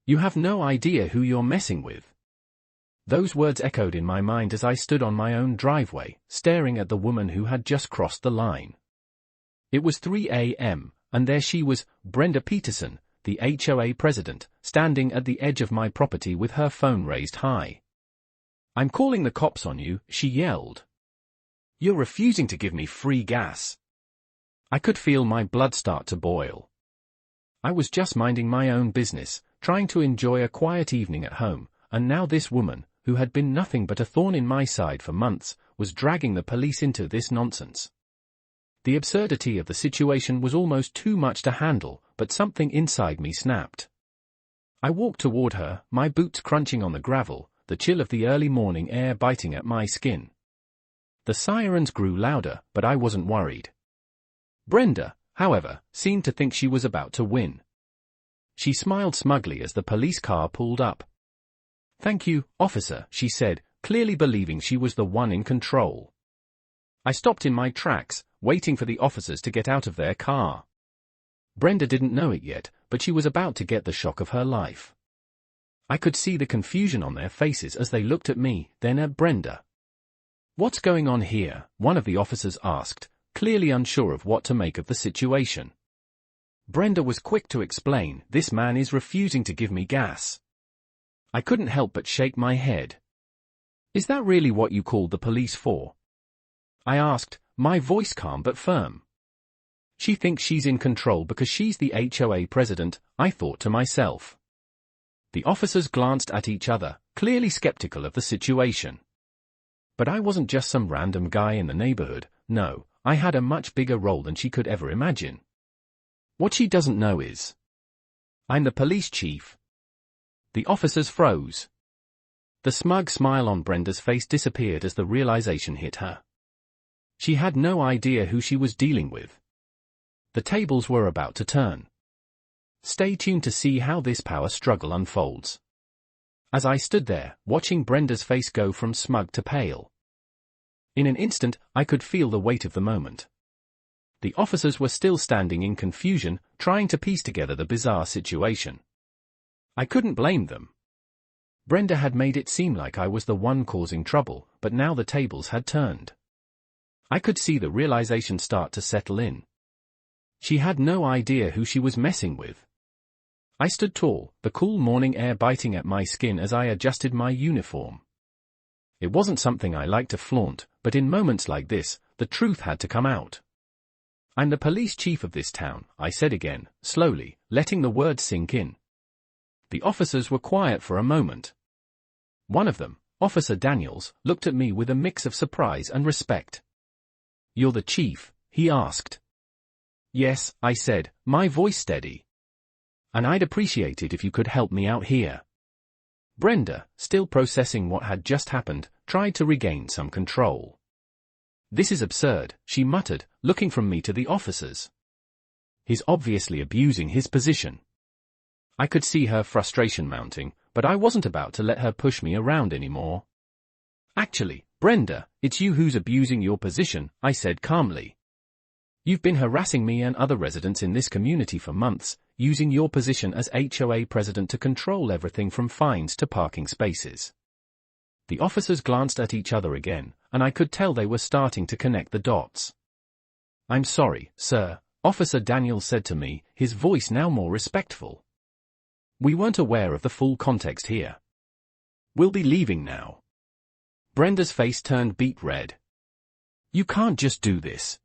You have no idea who you're messing with. Those words echoed in my mind as I stood on my own driveway, staring at the woman who had just crossed the line. It was 3 a.m., and there she was, Brenda Peterson, the HOA president, standing at the edge of my property with her phone raised high. "I'm calling the cops on you," she yelled. "You're refusing to give me free gas." I could feel my blood start to boil. I was just minding my own business, trying to enjoy a quiet evening at home, and now this woman, who had been nothing but a thorn in my side for months, was dragging the police into this nonsense. The absurdity of the situation was almost too much to handle, but something inside me snapped. I walked toward her, my boots crunching on the gravel, the chill of the early morning air biting at my skin. The sirens grew louder, but I wasn't worried. Brenda, however, seemed to think she was about to win. She smiled smugly as the police car pulled up. "Thank you, officer," she said, clearly believing she was the one in control. I stopped in my tracks, waiting for the officers to get out of their car. Brenda didn't know it yet, but she was about to get the shock of her life. I could see the confusion on their faces as they looked at me, then at Brenda. "What's going on here?" one of the officers asked, clearly unsure of what to make of the situation. Brenda was quick to explain, "This man is refusing to give me gas." I couldn't help but shake my head. "Is that really what you called the police for?" I asked, my voice calm but firm. "She thinks she's in control because she's the HOA president," I thought to myself. The officers glanced at each other, clearly skeptical of the situation. But I wasn't just some random guy in the neighborhood, no, I had a much bigger role than she could ever imagine. What she doesn't know is, I'm the police chief. The officers froze. The smug smile on Brenda's face disappeared as the realization hit her. She had no idea who she was dealing with. The tables were about to turn. Stay tuned to see how this power struggle unfolds. As I stood there, watching Brenda's face go from smug to pale. In an instant, I could feel the weight of the moment. The officers were still standing in confusion, trying to piece together the bizarre situation. I couldn't blame them. Brenda had made it seem like I was the one causing trouble, but now the tables had turned. I could see the realization start to settle in. She had no idea who she was messing with. I stood tall, the cool morning air biting at my skin as I adjusted my uniform. It wasn't something I liked to flaunt, but in moments like this, the truth had to come out. I'm the police chief of this town, I said again, slowly, letting the words sink in. The officers were quiet for a moment. One of them, Officer Daniels, looked at me with a mix of surprise and respect. "You're the chief?" he asked. "Yes," I said, my voice steady. "And I'd appreciate it if you could help me out here." Brenda, still processing what had just happened, tried to regain some control. "This is absurd," she muttered, looking from me to the officers. "He's obviously abusing his position." I could see her frustration mounting, but I wasn't about to let her push me around anymore. "Actually, Brenda, it's you who's abusing your position," I said calmly. "You've been harassing me and other residents in this community for months, using your position as HOA president to control everything from fines to parking spaces." The officers glanced at each other again, and I could tell they were starting to connect the dots. "I'm sorry, sir," Officer Daniels said to me, his voice now more respectful. "We weren't aware of the full context here. We'll be leaving now." Brenda's face turned beet red. "You can't just do this.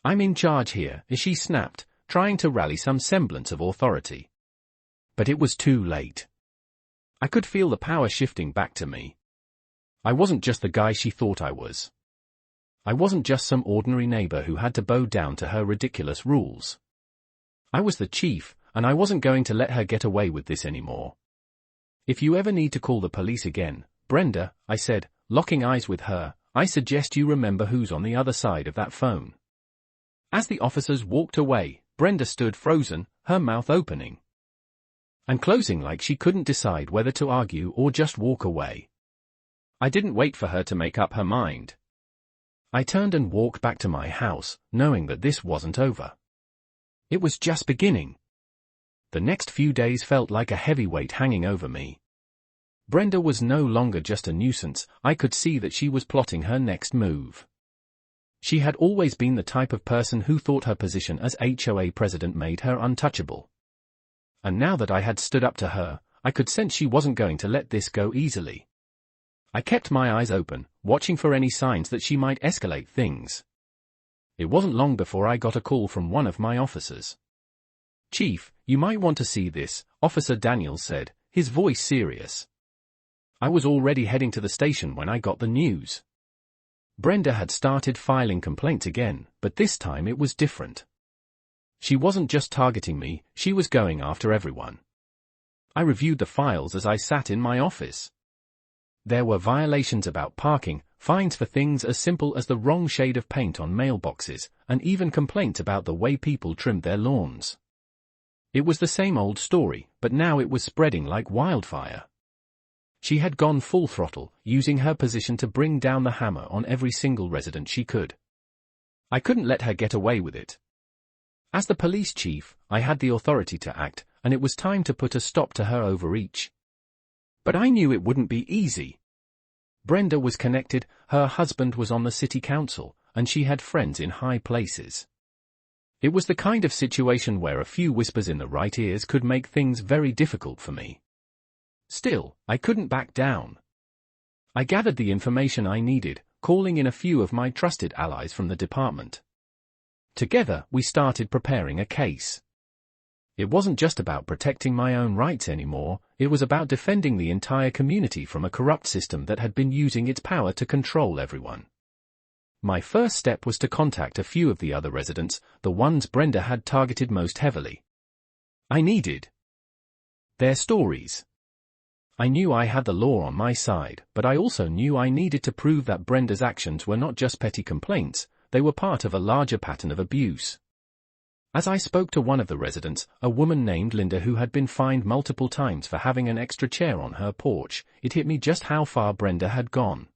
I'm in charge here," she snapped, trying to rally some semblance of authority. But it was too late. I could feel the power shifting back to me. I wasn't just the guy she thought I was. I wasn't just some ordinary neighbor who had to bow down to her ridiculous rules. I was the chief, and I wasn't going to let her get away with this anymore. "If you ever need to call the police again, Brenda," I said, locking eyes with her, "I suggest you remember who's on the other side of that phone." As the officers walked away, Brenda stood frozen, her mouth opening and closing like she couldn't decide whether to argue or just walk away. I didn't wait for her to make up her mind. I turned and walked back to my house, knowing that this wasn't over. It was just beginning. The next few days felt like a heavy weight hanging over me. Brenda was no longer just a nuisance, I could see that she was plotting her next move. She had always been the type of person who thought her position as HOA president made her untouchable. And now that I had stood up to her, I could sense she wasn't going to let this go easily. I kept my eyes open, watching for any signs that she might escalate things. It wasn't long before I got a call from one of my officers. "Chief, you might want to see this," Officer Daniels said, his voice serious. I was already heading to the station when I got the news. Brenda had started filing complaints again, but this time it was different. She wasn't just targeting me, she was going after everyone. I reviewed the files as I sat in my office. There were violations about parking, fines for things as simple as the wrong shade of paint on mailboxes, and even complaints about the way people trimmed their lawns. It was the same old story, but now it was spreading like wildfire. She had gone full throttle, using her position to bring down the hammer on every single resident she could. I couldn't let her get away with it. As the police chief, I had the authority to act, and it was time to put a stop to her overreach. But I knew it wouldn't be easy. Brenda was connected, her husband was on the city council, and she had friends in high places. It was the kind of situation where a few whispers in the right ears could make things very difficult for me. Still, I couldn't back down. I gathered the information I needed, calling in a few of my trusted allies from the department. Together, we started preparing a case. It wasn't just about protecting my own rights anymore, it was about defending the entire community from a corrupt system that had been using its power to control everyone. My first step was to contact a few of the other residents, the ones Brenda had targeted most heavily. I needed their stories. I knew I had the law on my side, but I also knew I needed to prove that Brenda's actions were not just petty complaints, they were part of a larger pattern of abuse. As I spoke to one of the residents, a woman named Linda who had been fined multiple times for having an extra chair on her porch, it hit me just how far Brenda had gone.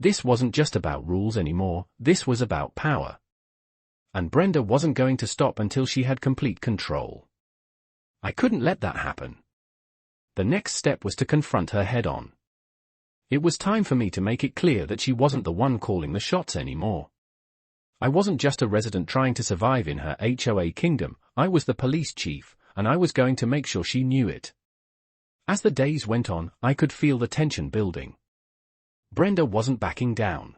This wasn't just about rules anymore, this was about power. And Brenda wasn't going to stop until she had complete control. I couldn't let that happen. The next step was to confront her head-on. It was time for me to make it clear that she wasn't the one calling the shots anymore. I wasn't just a resident trying to survive in her HOA kingdom, I was the police chief, and I was going to make sure she knew it. As the days went on, I could feel the tension building. Brenda wasn't backing down.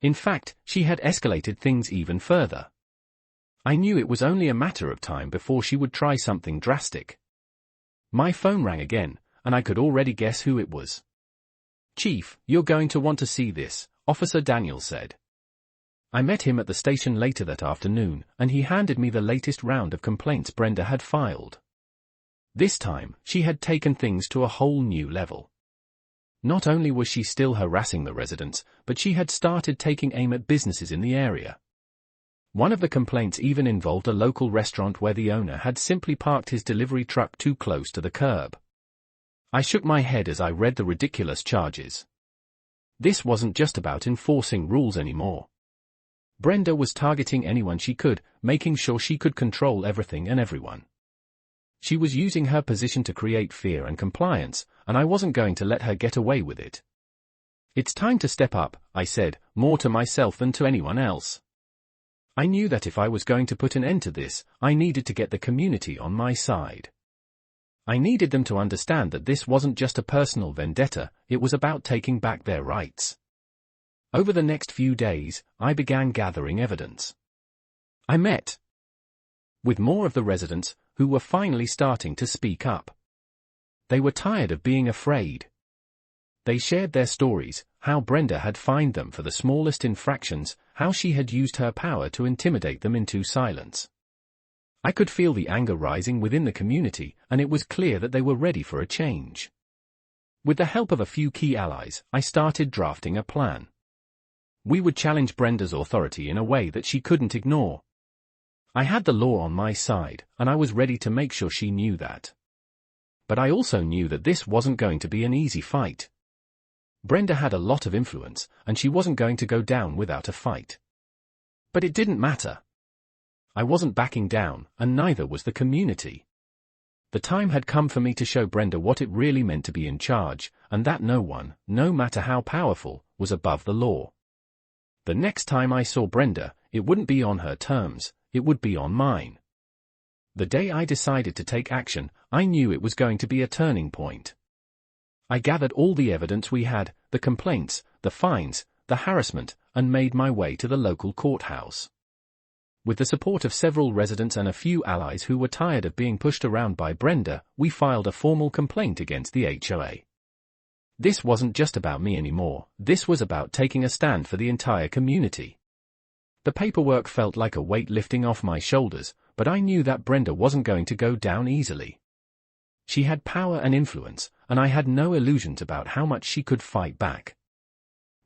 In fact, she had escalated things even further. I knew it was only a matter of time before she would try something drastic. My phone rang again, and I could already guess who it was. "Chief, you're going to want to see this," Officer Daniels said. I met him at the station later that afternoon, and he handed me the latest round of complaints Brenda had filed. This time, she had taken things to a whole new level. Not only was she still harassing the residents, but she had started taking aim at businesses in the area. One of the complaints even involved a local restaurant where the owner had simply parked his delivery truck too close to the curb. I shook my head as I read the ridiculous charges. This wasn't just about enforcing rules anymore. Brenda was targeting anyone she could, making sure she could control everything and everyone. She was using her position to create fear and compliance, and I wasn't going to let her get away with it. "It's time to step up," I said, more to myself than to anyone else. I knew that if I was going to put an end to this, I needed to get the community on my side. I needed them to understand that this wasn't just a personal vendetta, it was about taking back their rights. Over the next few days, I began gathering evidence. I met with more of the residents, who were finally starting to speak up. They were tired of being afraid. They shared their stories, how Brenda had fined them for the smallest infractions, how she had used her power to intimidate them into silence. I could feel the anger rising within the community, and it was clear that they were ready for a change. With the help of a few key allies, I started drafting a plan. We would challenge Brenda's authority in a way that she couldn't ignore. I had the law on my side, and I was ready to make sure she knew that. But I also knew that this wasn't going to be an easy fight. Brenda had a lot of influence, and she wasn't going to go down without a fight. But it didn't matter. I wasn't backing down, and neither was the community. The time had come for me to show Brenda what it really meant to be in charge, and that no one, no matter how powerful, was above the law. The next time I saw Brenda, it wouldn't be on her terms, it would be on mine. The day I decided to take action, I knew it was going to be a turning point. I gathered all the evidence we had, the complaints, the fines, the harassment, and made my way to the local courthouse. With the support of several residents and a few allies who were tired of being pushed around by Brenda, we filed a formal complaint against the HOA. This wasn't just about me anymore, this was about taking a stand for the entire community. The paperwork felt like a weight lifting off my shoulders, but I knew that Brenda wasn't going to go down easily. She had power and influence, and I had no illusions about how much she could fight back.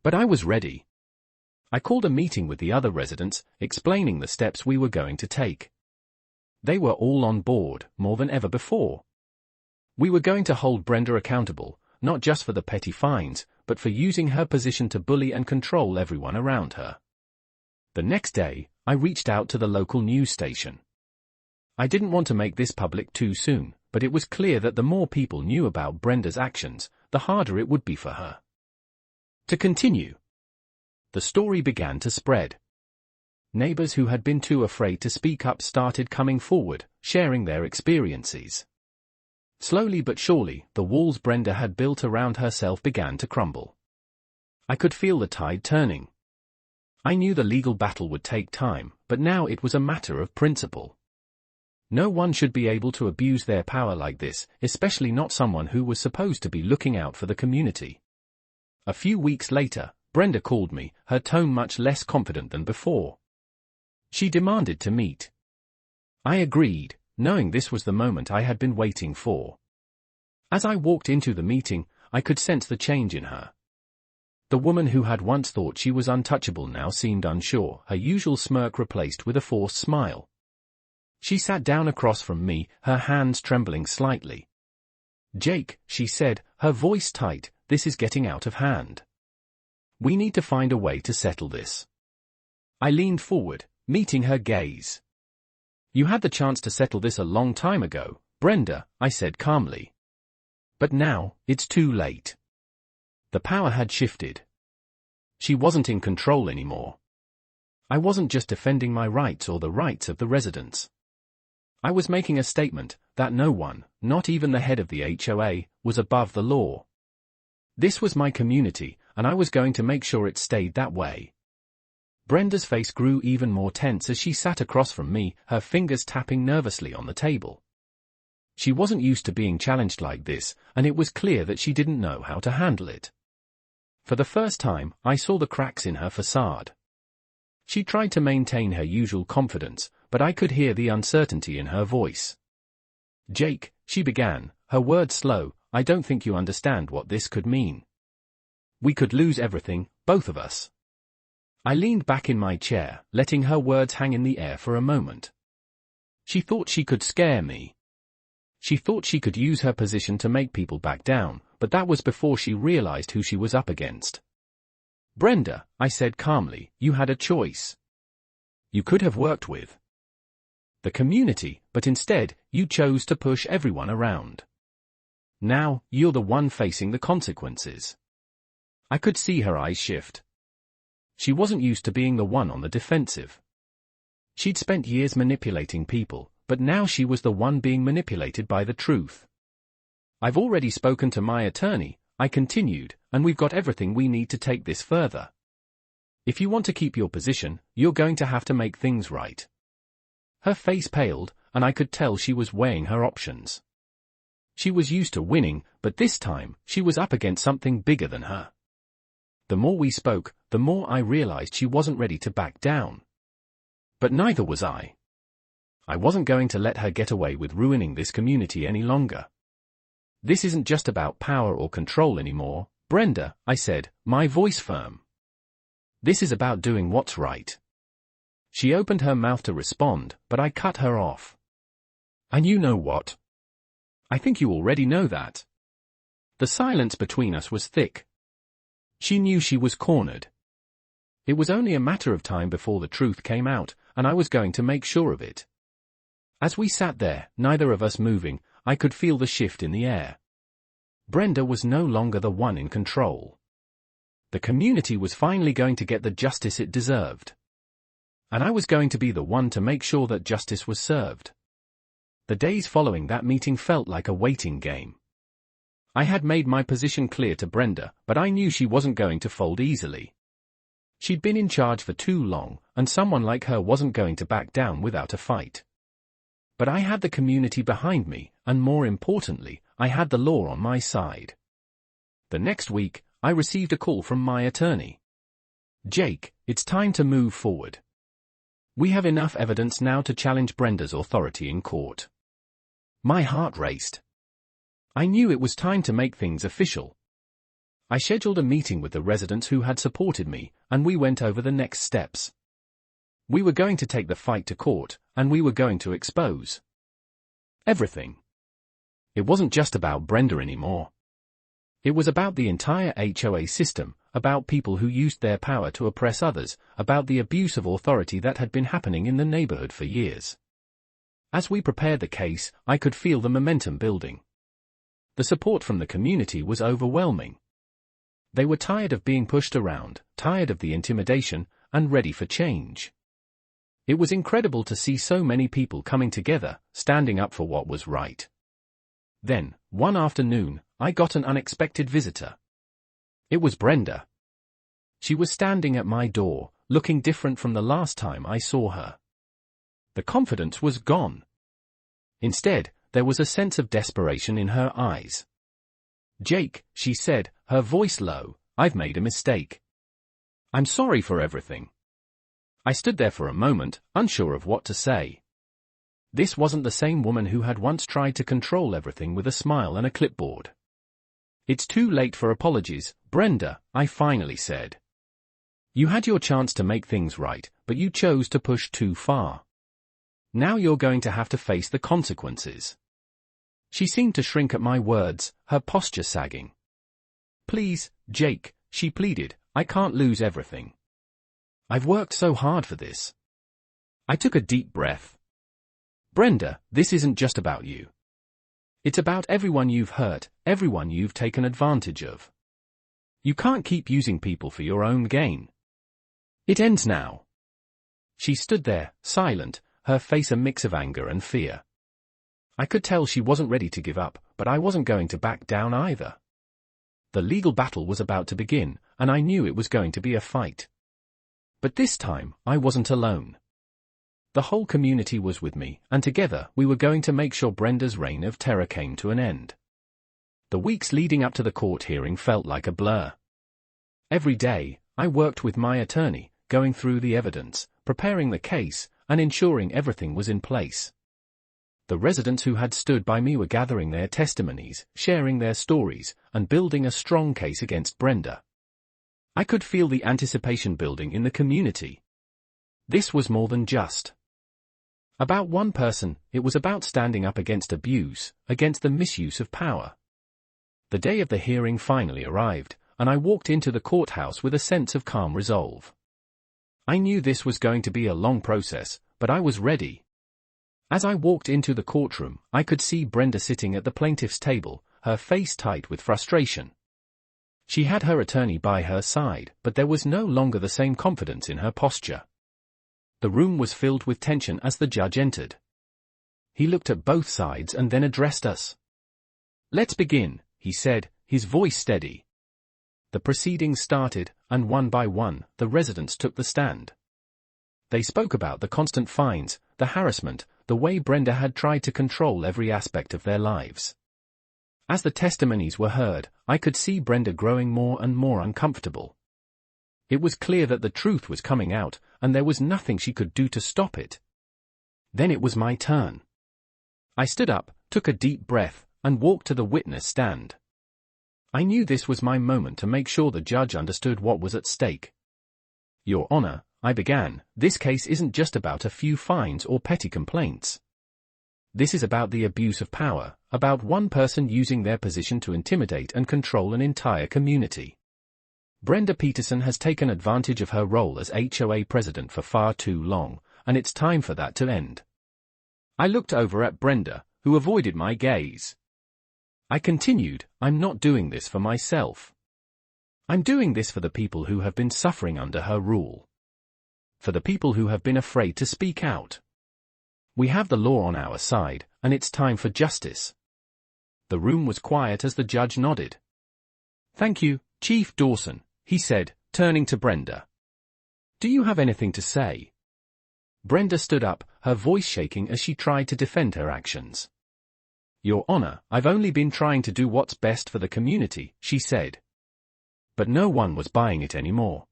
But I was ready. I called a meeting with the other residents, explaining the steps we were going to take. They were all on board, more than ever before. We were going to hold Brenda accountable, not just for the petty fines, but for using her position to bully and control everyone around her. The next day, I reached out to the local news station. I didn't want to make this public too soon, but it was clear that the more people knew about Brenda's actions, the harder it would be for her to continue. The story began to spread. Neighbors who had been too afraid to speak up started coming forward, sharing their experiences. Slowly but surely, the walls Brenda had built around herself began to crumble. I could feel the tide turning. I knew the legal battle would take time, but now it was a matter of principle. No one should be able to abuse their power like this, especially not someone who was supposed to be looking out for the community. A few weeks later, Brenda called me, her tone much less confident than before. She demanded to meet. I agreed, knowing this was the moment I had been waiting for. As I walked into the meeting, I could sense the change in her. The woman who had once thought she was untouchable now seemed unsure, her usual smirk replaced with a forced smile. She sat down across from me, her hands trembling slightly. "Jake," she said, her voice tight, "this is getting out of hand. We need to find a way to settle this." I leaned forward, meeting her gaze. "You had the chance to settle this a long time ago, Brenda," I said calmly. "But now, it's too late." The power had shifted. She wasn't in control anymore. I wasn't just defending my rights or the rights of the residents. I was making a statement that no one, not even the head of the HOA, was above the law. This was my community, and I was going to make sure it stayed that way. Brenda's face grew even more tense as she sat across from me, her fingers tapping nervously on the table. She wasn't used to being challenged like this, and it was clear that she didn't know how to handle it. For the first time, I saw the cracks in her facade. She tried to maintain her usual confidence, but I could hear the uncertainty in her voice. "Jake," she began, her words slow, "I don't think you understand what this could mean. We could lose everything, both of us." I leaned back in my chair, letting her words hang in the air for a moment. She thought she could scare me. She thought she could use her position to make people back down, but that was before she realized who she was up against. "Brenda," I said calmly, "you had a choice. You could have worked with the community, but instead, you chose to push everyone around. Now, you're the one facing the consequences." I could see her eyes shift. She wasn't used to being the one on the defensive. She'd spent years manipulating people, but now she was the one being manipulated by the truth. "I've already spoken to my attorney," I continued, "and we've got everything we need to take this further. If you want to keep your position, you're going to have to make things right." Her face paled, and I could tell she was weighing her options. She was used to winning, but this time, she was up against something bigger than her. The more we spoke, the more I realized she wasn't ready to back down. But neither was I. I wasn't going to let her get away with ruining this community any longer. "This isn't just about power or control anymore, Brenda," I said, my voice firm. "This is about doing what's right." She opened her mouth to respond, but I cut her off. "And you know what? I think you already know that." The silence between us was thick. She knew she was cornered. It was only a matter of time before the truth came out, and I was going to make sure of it. As we sat there, neither of us moving, I could feel the shift in the air. Brenda was no longer the one in control. The community was finally going to get the justice it deserved. And I was going to be the one to make sure that justice was served. The days following that meeting felt like a waiting game. I had made my position clear to Brenda, but I knew she wasn't going to fold easily. She'd been in charge for too long, and someone like her wasn't going to back down without a fight. But I had the community behind me, and more importantly, I had the law on my side. The next week, I received a call from my attorney. "Jake, it's time to move forward. We have enough evidence now to challenge Brenda's authority in court." My heart raced. I knew it was time to make things official. I scheduled a meeting with the residents who had supported me, and we went over the next steps. We were going to take the fight to court, and we were going to expose everything. It wasn't just about Brenda anymore. It was about the entire HOA system, about people who used their power to oppress others, about the abuse of authority that had been happening in the neighborhood for years. As we prepared the case, I could feel the momentum building. The support from the community was overwhelming. They were tired of being pushed around, tired of the intimidation, and ready for change. It was incredible to see so many people coming together, standing up for what was right. Then, one afternoon, I got an unexpected visitor. It was Brenda. She was standing at my door, looking different from the last time I saw her. The confidence was gone. Instead, there was a sense of desperation in her eyes. "Jake," she said, her voice low, "I've made a mistake. I'm sorry for everything." I stood there for a moment, unsure of what to say. This wasn't the same woman who had once tried to control everything with a smile and a clipboard. "It's too late for apologies, Brenda," I finally said. "You had your chance to make things right, but you chose to push too far. Now you're going to have to face the consequences." She seemed to shrink at my words, her posture sagging. "Please, Jake," she pleaded, "I can't lose everything. I've worked so hard for this." I took a deep breath. "Brenda, this isn't just about you. It's about everyone you've hurt, everyone you've taken advantage of. You can't keep using people for your own gain. It ends now." She stood there, silent, her face a mix of anger and fear. I could tell she wasn't ready to give up, but I wasn't going to back down either. The legal battle was about to begin, and I knew it was going to be a fight. But this time, I wasn't alone. The whole community was with me, and together we were going to make sure Brenda's reign of terror came to an end. The weeks leading up to the court hearing felt like a blur. Every day, I worked with my attorney, going through the evidence, preparing the case, and ensuring everything was in place. The residents who had stood by me were gathering their testimonies, sharing their stories, and building a strong case against Brenda. I could feel the anticipation building in the community. This was more than just about one person, it was about standing up against abuse, against the misuse of power. The day of the hearing finally arrived, and I walked into the courthouse with a sense of calm resolve. I knew this was going to be a long process, but I was ready. As I walked into the courtroom, I could see Brenda sitting at the plaintiff's table, her face tight with frustration. She had her attorney by her side, but there was no longer the same confidence in her posture. The room was filled with tension as the judge entered. He looked at both sides and then addressed us. "Let's begin," he said, his voice steady. The proceedings started, and one by one, the residents took the stand. They spoke about the constant fines, the harassment, the way Brenda had tried to control every aspect of their lives. As the testimonies were heard, I could see Brenda growing more and more uncomfortable. It was clear that the truth was coming out, and there was nothing she could do to stop it. Then it was my turn. I stood up, took a deep breath, and walked to the witness stand. I knew this was my moment to make sure the judge understood what was at stake. "Your Honor," I began, "this case isn't just about a few fines or petty complaints. This is about the abuse of power, about one person using their position to intimidate and control an entire community. Brenda Peterson has taken advantage of her role as HOA president for far too long, and it's time for that to end." I looked over at Brenda, who avoided my gaze. I continued, I'm not doing this for myself. I'm doing this for the people who have been suffering under her rule. For the people who have been afraid to speak out. We have the law on our side, and it's time for justice. The room was quiet as the judge nodded. Thank you, Chief Dawson, he said, turning to Brenda. Do you have anything to say? Brenda stood up, her voice shaking as she tried to defend her actions. Your Honor, I've only been trying to do what's best for the community, she said. But no one was buying it anymore.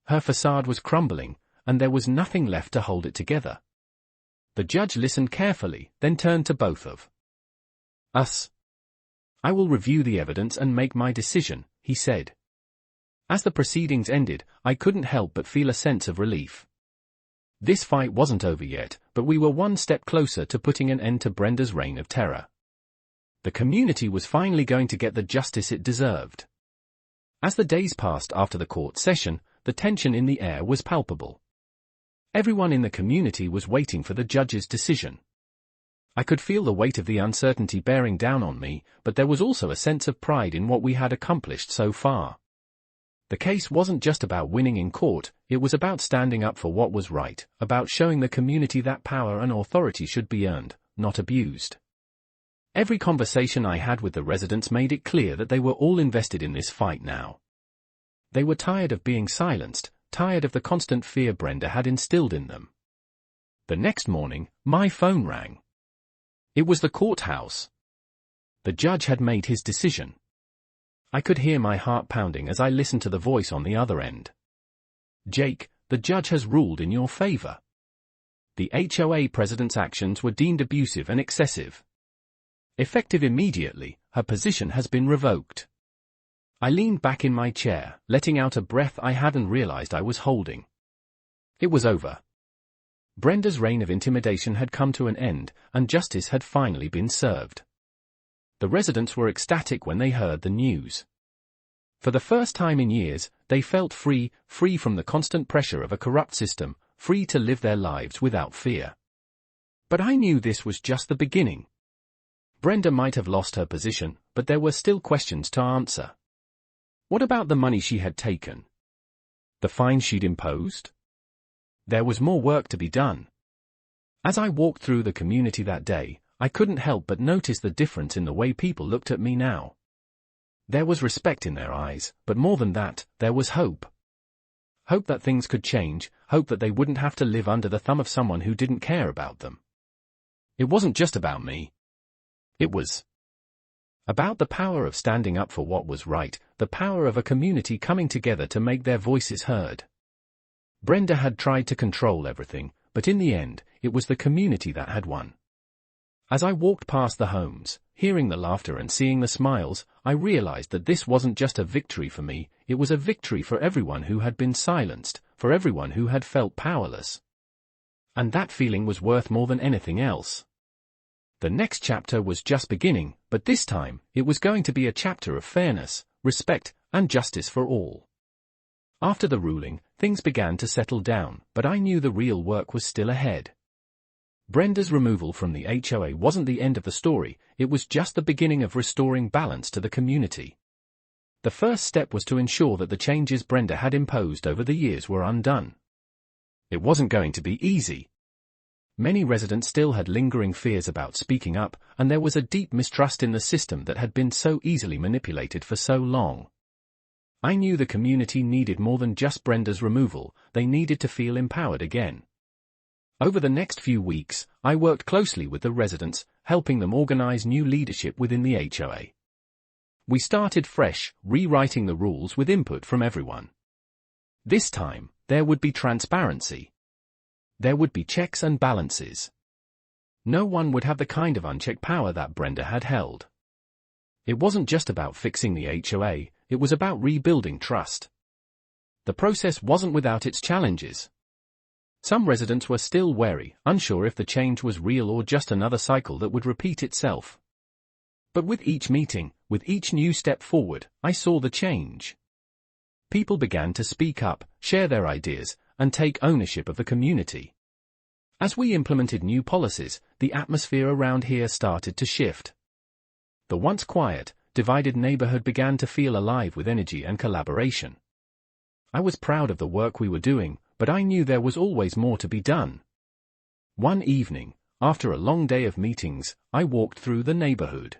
Her facade was crumbling, and there was nothing left to hold it together. The judge listened carefully, then turned to both of us. I will review the evidence and make my decision, he said. As the proceedings ended, I couldn't help but feel a sense of relief. This fight wasn't over yet, but we were one step closer to putting an end to Brenda's reign of terror. The community was finally going to get the justice it deserved. As the days passed after the court session, the tension in the air was palpable. Everyone in the community was waiting for the judge's decision. I could feel the weight of the uncertainty bearing down on me, but there was also a sense of pride in what we had accomplished so far. The case wasn't just about winning in court, it was about standing up for what was right, about showing the community that power and authority should be earned, not abused. Every conversation I had with the residents made it clear that they were all invested in this fight now. They were tired of being silenced, tired of the constant fear Brenda had instilled in them. The next morning, my phone rang. It was the courthouse. The judge had made his decision. I could hear my heart pounding as I listened to the voice on the other end. Jake, the judge has ruled in your favor. The HOA president's actions were deemed abusive and excessive. Effective immediately, her position has been revoked. I leaned back in my chair, letting out a breath I hadn't realized I was holding. It was over. Brenda's reign of intimidation had come to an end, and justice had finally been served. The residents were ecstatic when they heard the news. For the first time in years, they felt free from the constant pressure of a corrupt system, free to live their lives without fear. But I knew this was just the beginning. Brenda might have lost her position, but there were still questions to answer. What about the money she had taken? The fine she'd imposed? There was more work to be done. As I walked through the community that day, I couldn't help but notice the difference in the way people looked at me now. There was respect in their eyes, but more than that, there was hope. Hope that things could change, hope that they wouldn't have to live under the thumb of someone who didn't care about them. It wasn't just about me. It was about the power of standing up for what was right, the power of a community coming together to make their voices heard. Brenda had tried to control everything, but in the end, it was the community that had won. As I walked past the homes, hearing the laughter and seeing the smiles, I realized that this wasn't just a victory for me, it was a victory for everyone who had been silenced, for everyone who had felt powerless. And that feeling was worth more than anything else. The next chapter was just beginning, but this time, it was going to be a chapter of fairness, respect, and justice for all. After the ruling, things began to settle down, but I knew the real work was still ahead. Brenda's removal from the HOA wasn't the end of the story, it was just the beginning of restoring balance to the community. The first step was to ensure that the changes Brenda had imposed over the years were undone. It wasn't going to be easy. Many residents still had lingering fears about speaking up, and there was a deep mistrust in the system that had been so easily manipulated for so long. I knew the community needed more than just Brenda's removal, they needed to feel empowered again. Over the next few weeks, I worked closely with the residents, helping them organize new leadership within the HOA. We started fresh, rewriting the rules with input from everyone. This time, there would be transparency. There would be checks and balances. No one would have the kind of unchecked power that Brenda had held. It wasn't just about fixing the HOA, it was about rebuilding trust. The process wasn't without its challenges. Some residents were still wary, unsure if the change was real or just another cycle that would repeat itself. But with each meeting, with each new step forward, I saw the change. People began to speak up, share their ideas, and take ownership of the community. As we implemented new policies, the atmosphere around here started to shift. The once quiet, divided neighborhood began to feel alive with energy and collaboration. I was proud of the work we were doing, but I knew there was always more to be done. One evening, after a long day of meetings, I walked through the neighborhood.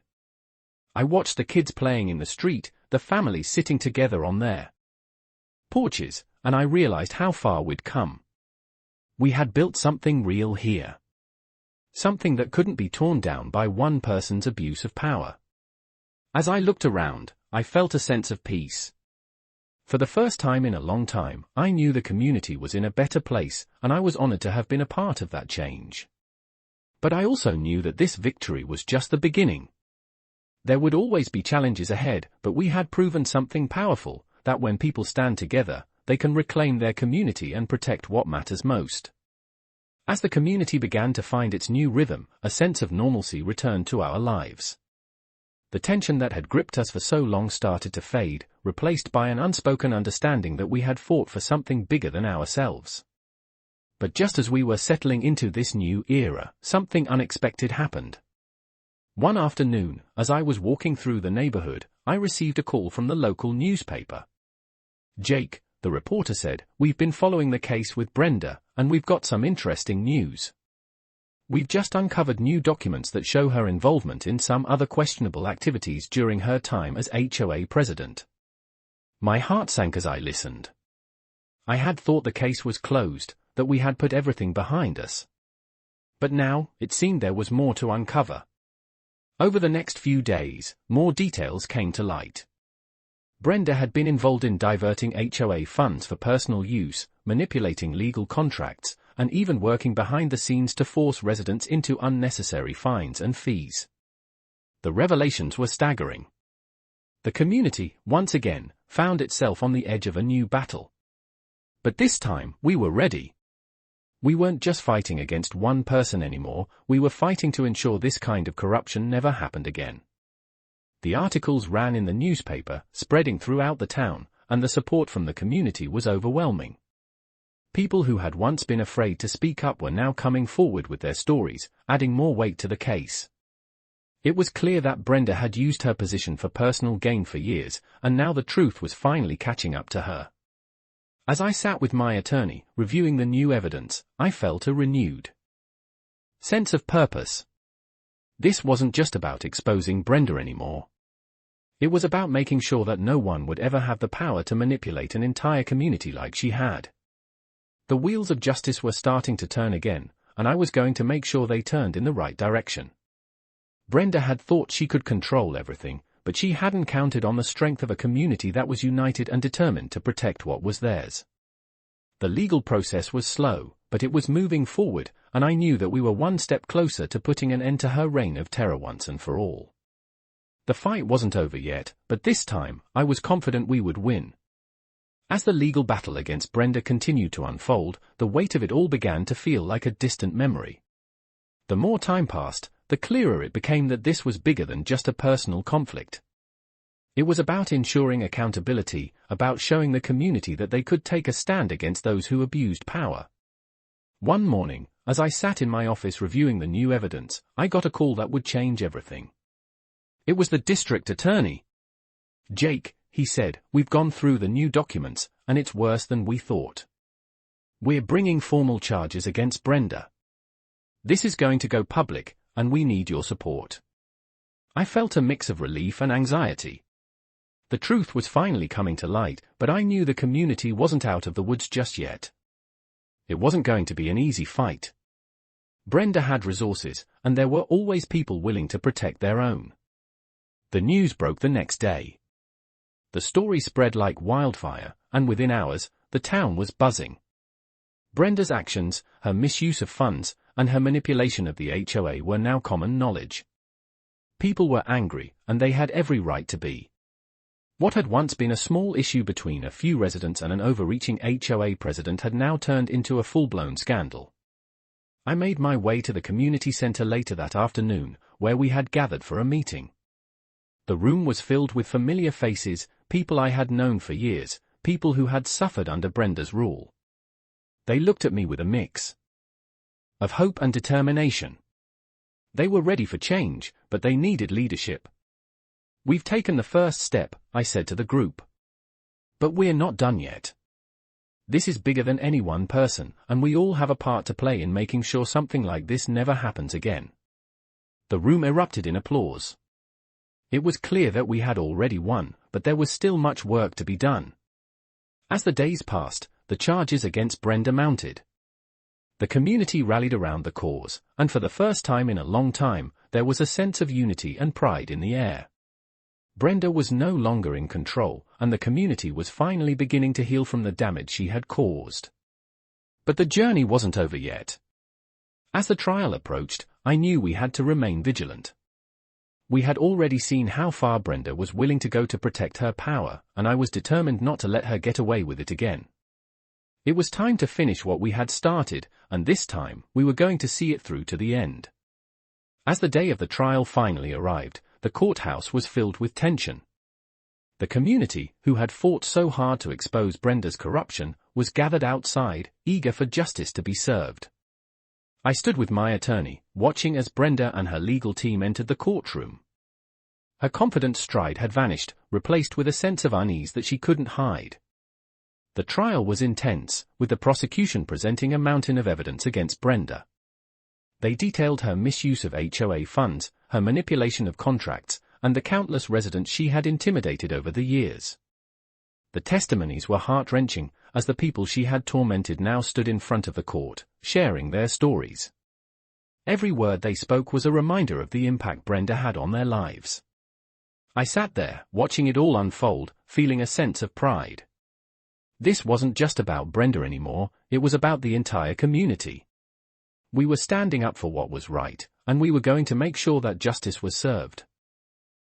I watched the kids playing in the street, the families sitting together on their porches, and I realized how far we'd come. We had built something real here. Something that couldn't be torn down by one person's abuse of power. As I looked around, I felt a sense of peace. For the first time in a long time, I knew the community was in a better place, and I was honored to have been a part of that change. But I also knew that this victory was just the beginning. There would always be challenges ahead, but we had proven something powerful, that when people stand together, they can reclaim their community and protect what matters most. As the community began to find its new rhythm, a sense of normalcy returned to our lives. The tension that had gripped us for so long started to fade, replaced by an unspoken understanding that we had fought for something bigger than ourselves. But just as we were settling into this new era, something unexpected happened. One afternoon, as I was walking through the neighborhood, I received a call from the local newspaper. "Jake," the reporter said, "we've been following the case with Brenda, and we've got some interesting news. We've just uncovered new documents that show her involvement in some other questionable activities during her time as HOA president." My heart sank as I listened. I had thought the case was closed, that we had put everything behind us. But now, it seemed there was more to uncover. Over the next few days, more details came to light. Brenda had been involved in diverting HOA funds for personal use, manipulating legal contracts, and even working behind the scenes to force residents into unnecessary fines and fees. The revelations were staggering. The community, once again, found itself on the edge of a new battle. But this time, we were ready. We weren't just fighting against one person anymore, we were fighting to ensure this kind of corruption never happened again. The articles ran in the newspaper, spreading throughout the town, and the support from the community was overwhelming. People who had once been afraid to speak up were now coming forward with their stories, adding more weight to the case. It was clear that Brenda had used her position for personal gain for years, and now the truth was finally catching up to her. As I sat with my attorney, reviewing the new evidence, I felt a renewed sense of purpose. This wasn't just about exposing Brenda anymore. It was about making sure that no one would ever have the power to manipulate an entire community like she had. The wheels of justice were starting to turn again, and I was going to make sure they turned in the right direction. Brenda had thought she could control everything, but she hadn't counted on the strength of a community that was united and determined to protect what was theirs. The legal process was slow, but it was moving forward, and I knew that we were one step closer to putting an end to her reign of terror once and for all. The fight wasn't over yet, but this time, I was confident we would win. As the legal battle against Brenda continued to unfold, the weight of it all began to feel like a distant memory. The more time passed, the clearer it became that this was bigger than just a personal conflict. It was about ensuring accountability, about showing the community that they could take a stand against those who abused power. One morning, as I sat in my office reviewing the new evidence, I got a call that would change everything. It was the district attorney. "Jake," he said, "we've gone through the new documents, and it's worse than we thought. We're bringing formal charges against Brenda. This is going to go public, and we need your support." I felt a mix of relief and anxiety. The truth was finally coming to light, but I knew the community wasn't out of the woods just yet. It wasn't going to be an easy fight. Brenda had resources, and there were always people willing to protect their own. The news broke the next day. The story spread like wildfire, and within hours, the town was buzzing. Brenda's actions, her misuse of funds, and her manipulation of the HOA were now common knowledge. People were angry, and they had every right to be. What had once been a small issue between a few residents and an overreaching HOA president had now turned into a full-blown scandal. I made my way to the community center later that afternoon, where we had gathered for a meeting. The room was filled with familiar faces, people I had known for years, people who had suffered under Brenda's rule. They looked at me with a mix of hope and determination. They were ready for change, but they needed leadership. "We've taken the first step," I said to the group. "But we're not done yet. This is bigger than any one person, and we all have a part to play in making sure something like this never happens again." The room erupted in applause. It was clear that we had already won, but there was still much work to be done. As the days passed, the charges against Brenda mounted. The community rallied around the cause, and for the first time in a long time, there was a sense of unity and pride in the air. Brenda was no longer in control, and the community was finally beginning to heal from the damage she had caused. But the journey wasn't over yet. As the trial approached, I knew we had to remain vigilant. We had already seen how far Brenda was willing to go to protect her power, and I was determined not to let her get away with it again. It was time to finish what we had started, and this time, we were going to see it through to the end. As the day of the trial finally arrived, the courthouse was filled with tension. The community, who had fought so hard to expose Brenda's corruption, was gathered outside, eager for justice to be served. I stood with my attorney, watching as Brenda and her legal team entered the courtroom. Her confident stride had vanished, replaced with a sense of unease that she couldn't hide. The trial was intense, with the prosecution presenting a mountain of evidence against Brenda. They detailed her misuse of HOA funds, her manipulation of contracts, and the countless residents she had intimidated over the years. The testimonies were heart-wrenching, as the people she had tormented now stood in front of the court, sharing their stories. Every word they spoke was a reminder of the impact Brenda had on their lives. I sat there, watching it all unfold, feeling a sense of pride. This wasn't just about Brenda anymore, it was about the entire community. We were standing up for what was right, and we were going to make sure that justice was served.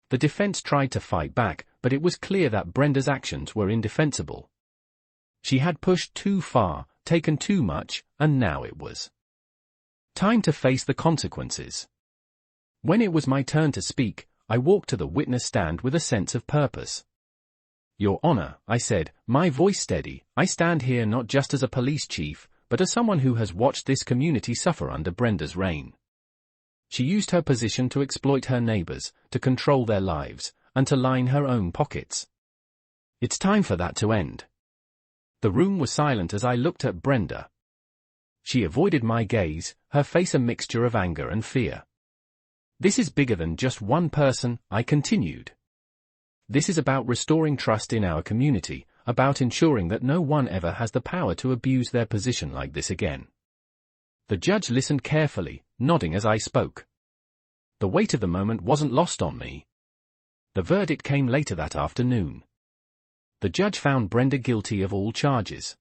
The defense tried to fight back, but it was clear that Brenda's actions were indefensible. She had pushed too far, taken too much, and now it was time to face the consequences. When it was my turn to speak, I walked to the witness stand with a sense of purpose. "Your Honor," I said, my voice steady, "I stand here not just as a police chief, but as someone who has watched this community suffer under Brenda's reign. She used her position to exploit her neighbors, to control their lives, and to line her own pockets. It's time for that to end." The room was silent as I looked at Brenda. She avoided my gaze, her face a mixture of anger and fear. "This is bigger than just one person," I continued. "This is about restoring trust in our community, about ensuring that no one ever has the power to abuse their position like this again." The judge listened carefully, nodding as I spoke. The weight of the moment wasn't lost on me. The verdict came later that afternoon. The judge found Brenda guilty of all charges.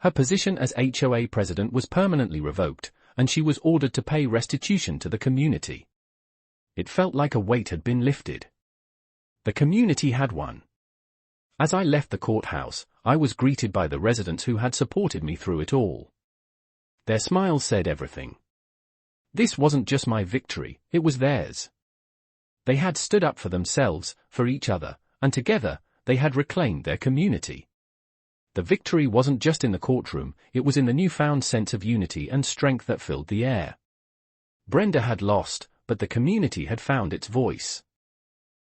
Her position as HOA president was permanently revoked, and she was ordered to pay restitution to the community. It felt like a weight had been lifted. The community had won. As I left the courthouse, I was greeted by the residents who had supported me through it all. Their smiles said everything. This wasn't just my victory, it was theirs. They had stood up for themselves, for each other, and together, they had reclaimed their community. The victory wasn't just in the courtroom, it was in the newfound sense of unity and strength that filled the air. Brenda had lost, but the community had found its voice.